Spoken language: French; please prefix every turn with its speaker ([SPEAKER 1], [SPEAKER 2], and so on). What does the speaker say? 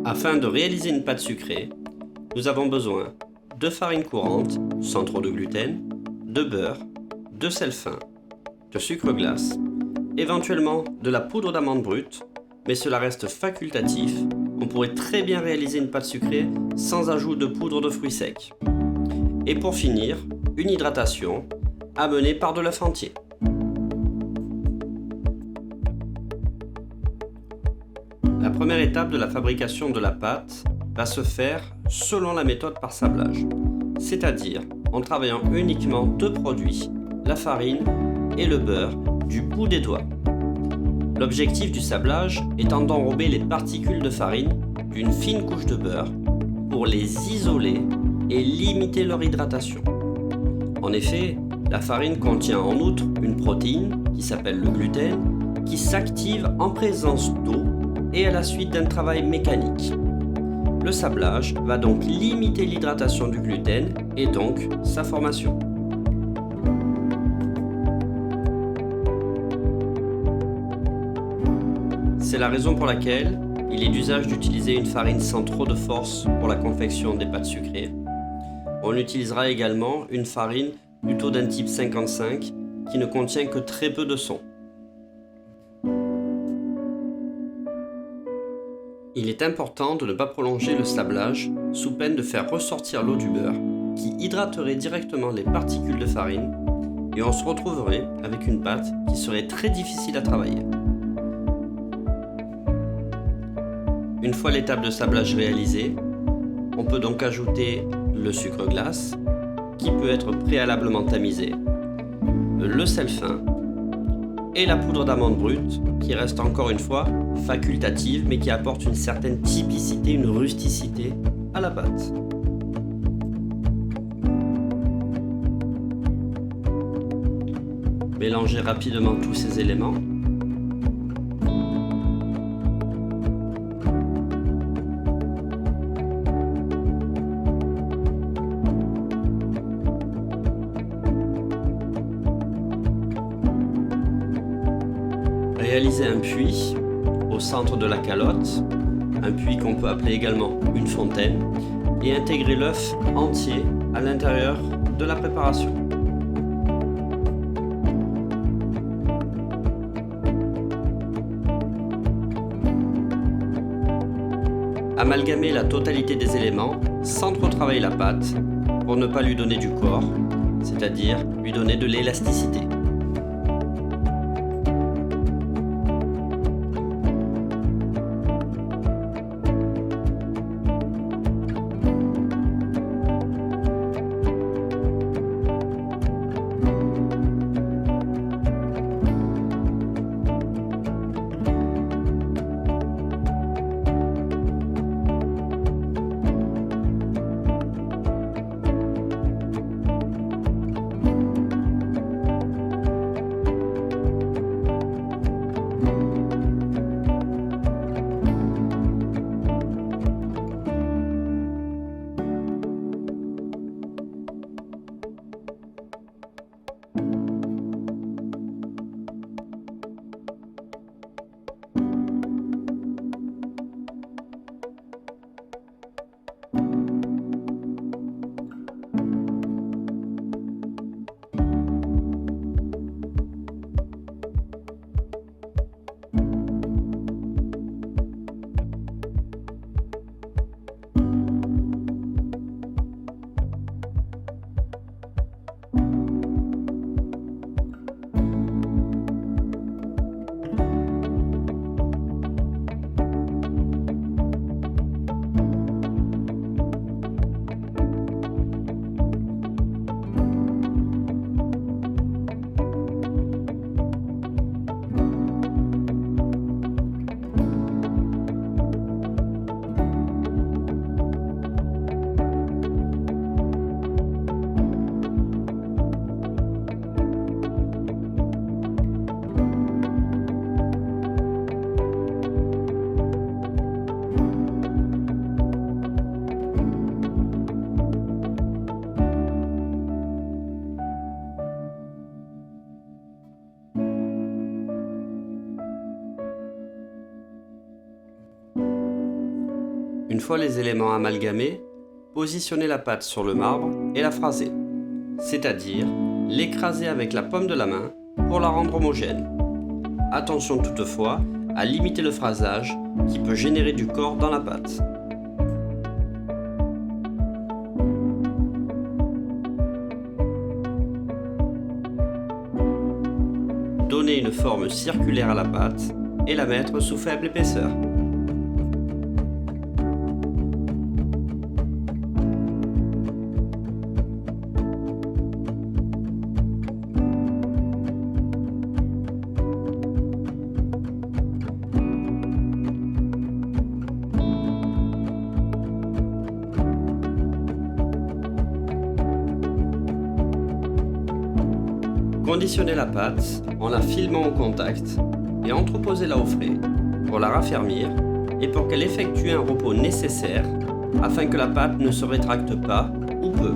[SPEAKER 1] Afin de réaliser une pâte sucrée, nous avons besoin de farine courante, sans trop de gluten, de beurre, de sel fin, de sucre glace, éventuellement de la poudre d'amande brute, mais cela reste facultatif. On pourrait très bien réaliser une pâte sucrée sans ajout de poudre de fruits secs. Et pour finir, une hydratation amenée par de l'œuf entier. La première étape de la fabrication de la pâte va se faire selon la méthode par sablage, c'est-à-dire en travaillant uniquement deux produits, la farine et le beurre, du bout des doigts. L'objectif du sablage étant d'enrober les particules de farine d'une fine couche de beurre pour les isoler et limiter leur hydratation. En effet, la farine contient en outre une protéine qui s'appelle le gluten qui s'active en présence d'eau et à la suite d'un travail mécanique. Le sablage va donc limiter l'hydratation du gluten et donc sa formation. C'est la raison pour laquelle il est d'usage d'utiliser une farine sans trop de force pour la confection des pâtes sucrées. On utilisera également une farine plutôt d'un type 55 qui ne contient que très peu de son. Il est important de ne pas prolonger le sablage sous peine de faire ressortir l'eau du beurre qui hydraterait directement les particules de farine et on se retrouverait avec une pâte qui serait très difficile à travailler. Une fois l'étape de sablage réalisée, on peut donc ajouter le sucre glace qui peut être préalablement tamisé, le sel fin et la poudre d'amande brute qui reste encore une fois facultative mais qui apporte une certaine typicité, une rusticité à la pâte. Mélangez rapidement tous ces éléments. Réalisez un puits au centre de la calotte, un puits qu'on peut appeler également une fontaine, et intégrer l'œuf entier à l'intérieur de la préparation. Amalgamez la totalité des éléments sans trop travailler la pâte pour ne pas lui donner du corps, c'est-à-dire lui donner de l'élasticité. Une fois les éléments amalgamés, positionnez la pâte sur le marbre et la phraser, c'est-à-dire l'écraser avec la paume de la main pour la rendre homogène. Attention toutefois à limiter le phrasage qui peut générer du corps dans la pâte. Donnez une forme circulaire à la pâte et la mettre sous faible épaisseur. Conditionnez la pâte en la filmant au contact et entreposez-la au frais pour la raffermir et pour qu'elle effectue un repos nécessaire afin que la pâte ne se rétracte pas ou peu.